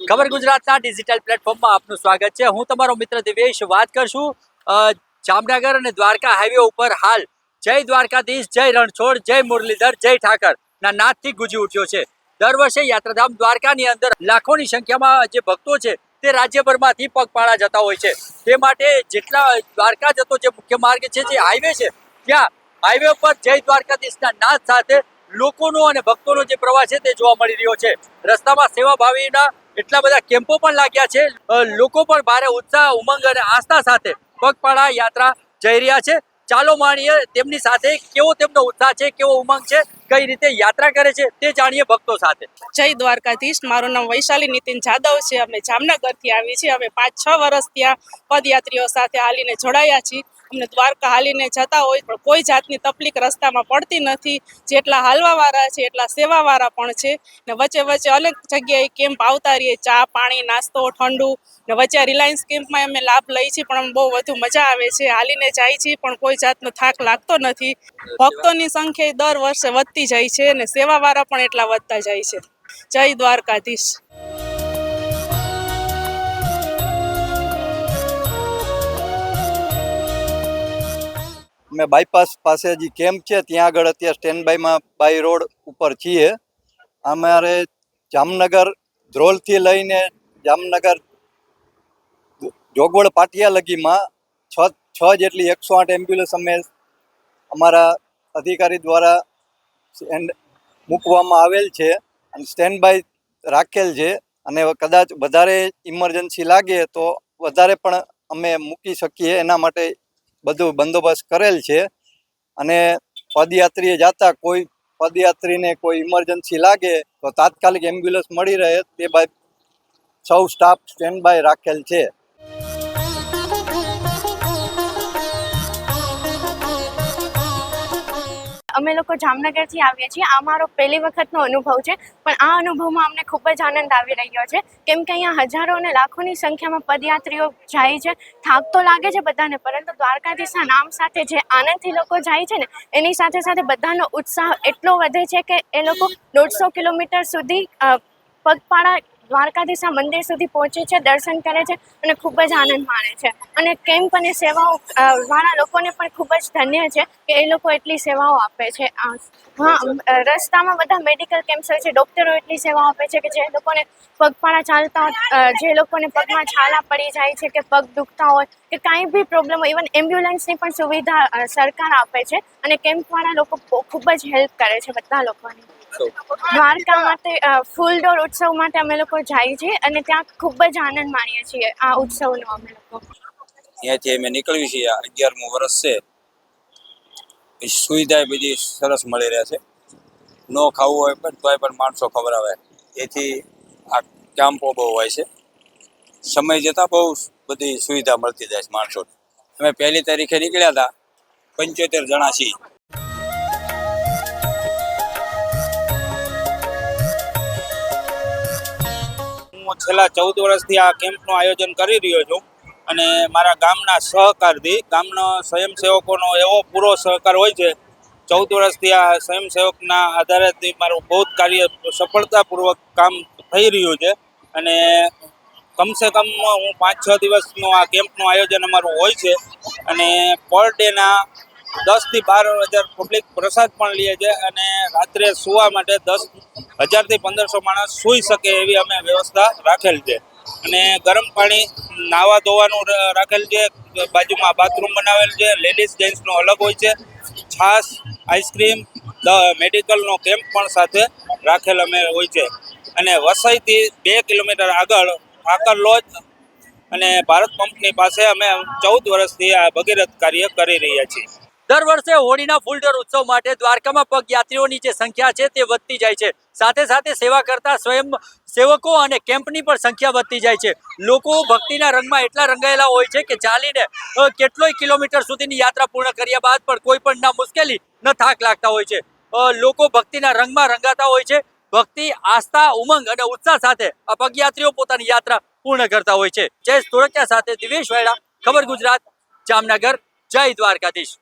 ખબર ગુજરાતના ડિજિટલ પ્લેટફોર્મમાં આપનું સ્વાગત છે। હું તમારો મિત્ર દિવેશ વાત કરશું જામનગર અને દ્વારકા હાઈવે ઉપર હાલ જય દ્વારકાધીશ, જય રણછોડ, જય મુરલીધર, જય ઠાકર ના નાદથી ગુંજી ઉઠ્યો છે। દર વર્ષે યાત્રાધામ દ્વારકાની અંદર લાખોની સંખ્યામાં જે ભક્તો છે તે રાજ્યભરમાંથી પગપાળા જતા હોય છે। તે માટે જેટલા દ્વારકા જતો જે મુખ્ય માર્ગ છે, જે હાઈવે છે, ત્યાં હાઈવે પર જય દ્વારકાધીશના નાદ સાથે લોકોનો અને ભક્તોનો જે પ્રવાહ છે તે જોવા મળી રહ્યો છે। રસ્તામાં સેવાભાવીના એટલા બધા કેમ્પો પણ લાગ્યા છે। લોકો પણ ભારે ઉત્સાહ, ઉમંગ અને આસ્થા સાથે પગપાળા યાત્રા જઈ રહ્યા છે। ચાલો માણીએ તેમની સાથે કેવો તેમનો ઉત્સાહ છે, કેવો ઉમંગ છે, કઈ રીતે યાત્રા કરે છે તે જાણીએ ભક્તો સાથે। જય દ્વારકાધીશ। મારું નામ વૈશાલી નીતિન જાદવ છે। અમે જામનગરથી આવી છીએ। અમે 5-6 વર્ષ ત્યાં પદયાત્રીઓ સાથે હાલીને જોડાયા છીએ। અમને દ્વારકા હાલીને જતા હોય પણ કોઈ જાતની તકલીફ રસ્તામાં પડતી નથી। જેટલા હાલવાવાળા છે એટલા સેવાવાળા પણ છે ને વચ્ચે વચ્ચે અનેક જગ્યાએ કેમ્પ આવતા રહીએ, ચા પાણી નાસ્તો ઠંડુ ને વચ્ચે રિલાયન્સ કેમ્પમાં અમે લાભ લઈએ છીએ પણ બહુ વધુ મજા આવે છે। હાલીને જાય છીએ પણ કોઈ જાતનો થાક લાગતો નથી। ભક્તોની સંખ્યા દર વર્ષે વધતી જાય છે અને સેવાવાળા પણ એટલા વધતા જાય છે। જય દ્વારકાધીશ। અમે બાયપાસ પાસે જે કેમ્પ છે ત્યાં આગળ અત્યારે સ્ટેન્ડ બાયમાં બાય રોડ ઉપર છીએ। અમારે જામનગર ધ્રોલથી લઈને જામનગર જોગવડ પાટિયા લગીમાં છ જેટલી 108 એમ્બ્યુલન્સ અમે અમારા અધિકારી દ્વારા મૂકવામાં આવેલ છે અને સ્ટેન્ડ બાય રાખેલ છે। અને કદાચ વધારે ઇમરજન્સી લાગે તો વધારે પણ અમે મૂકી શકીએ, એના માટે બધું બંદોબસ્ત કરેલ છે। અને પદયાત્રીએ જતા કોઈ પદયાત્રીને કોઈ ઇમરજન્સી લાગે તો તાત્કાલિક એમ્બ્યુલન્સ મળી રહે તે બાદ સૌ સ્ટાફ સ્ટેન્ડ બાય રાખેલ છે। અમે લોકો જામનગરથી આવીએ છીએ। આ મારો પહેલી વખતનો અનુભવ છે પણ આ અનુભવમાં અમને ખૂબ જ આનંદ આવી રહ્યો છે કેમ કે અહીંયા હજારો અને લાખોની સંખ્યામાં પદયાત્રીઓ જાય છે। થાક તો લાગે છે બધાને, પરંતુ દ્વારકાધીશના નામ સાથે જે આનંદથી લોકો જાય છે ને એની સાથે સાથે બધાનો ઉત્સાહ એટલો વધે છે કે એ લોકો 150 કિલોમીટર સુધી પગપાળા દ્વારકાધીશના મંદિર સુધી પહોંચે છે, દર્શન કરે છે અને ખૂબ જ આનંદ માણે છે। અને કેમ્પ અને સેવાઓ વાળા લોકોને પણ ખૂબ જ ધન્ય છે કે એ લોકો એટલી સેવાઓ આપે છે। હા, રસ્તામાં બધા મેડિકલ કેમ્પ્સ હોય છે, ડૉક્ટરો એટલી સેવાઓ આપે છે કે જે લોકોને પગપાળા ચાલતા, જે લોકોને પગમાં છાલા પડી જાય છે કે પગ દુખતા હોય કે કાંઈ બી પ્રોબ્લેમ હોય, ઇવન એમ્બ્યુલન્સની પણ સુવિધા સરકાર આપે છે અને કેમ્પવાળા લોકો ખૂબ જ હેલ્પ કરે છે બધા લોકોની। દ્વારકા માટે ફૂલ ડોર ઉત્સવ માટે અમે લોકો જઈએ છીએ અને ત્યાં ખૂબ જ આનંદ માણીએ છીએ આ ઉત્સવનો। અમે લોકો અહીંયાથી અમે નીકળવી છીએ, 11મું વર્ષ છે। સુવિધા બધી સરસ મળી રહે છે। ન ખાવું હોય પણ તોય પણ માણસો ખવડાવે, એથી આ કેમ્પો બહુ હોય છે। સમય જતાં બહુ બધી સુવિધા મળતી જાય છે માણસોને। અમે 1લી તારીખે નીકળ્યા હતા, 75 જણા છીએ। હું છેલ્લા 14 વર્ષથી આ કેમ્પનું આયોજન કરી રહ્યો છું અને મારા ગામના સહકારથી, ગામના સ્વયંસેવકોનો એવો પૂરો સહકાર હોય છે। 14 વર્ષથી આ સ્વયંસેવકના આધારેથી મારું બહુ જ કાર્ય સફળતાપૂર્વક કામ થઈ રહ્યું છે અને કમસે કમ હું 5-6 દિવસનું આ કેમ્પનું આયોજન અમારું હોય છે અને પર ડેના 10થી 12 હજાર પબ્લિક પ્રસાદ પણ લે છે અને રાત્રે સૂવા માટે 10,000થી 1,500 માણસ સૂઈ શકે એવી અમે વ્યવસ્થા રાખેલ છે। અને ગરમ પાણી નાહવા ધોવાનું રાખેલ છે, બાજુમાં બાથરૂમ બનાવેલ છે, લેડીઝ જેન્ટ્સનો અલગ હોય છે। છાશ, આઈસ્ક્રીમ, મેડિકલનો કેમ્પ પણ સાથે રાખેલ અમે હોય છે। અને વસઈથી 2 કિલોમીટર આગળ ઠાકર લોજ અને ભારત પંપની પાસે અમે 14 વર્ષથી આ ભગીરથ કાર્ય કરી રહ્યા છીએ। દર વર્ષે હોળીના ફૂલ ડોર ઉત્સવ માટે દ્વારકામાં પગયાત્રીઓની જે સંખ્યા છે તે વધતી જાય છે। સાથે સાથે સેવા કરતા સ્વયં સેવકો અને કેમ્પની પણ સંખ્યા વધતી જાય છે। લોકો ભક્તિના રંગમાં એટલા રંગાયેલા હોય છે કે ચાલીને કેટલોય કિલોમીટર સુધીની યાત્રા પૂર્ણ કર્યા બાદ પણ કોઈ પણ ના મુશ્કેલી ન થાક લાગતા હોય છે। લોકો ભક્તિના રંગમાં રંગાતા હોય છે। ભક્તિ, આસ્થા, ઉમંગ અને ઉત્સાહ સાથે આ પગયાત્રીઓ પોતાની યાત્રા પૂર્ણ કરતા હોય છે। જયેશ ધોળકિયા સાથે દિવેશ વાયડા, ખબર ગુજરાત, જામનગર। જય દ્વારકાધીશ।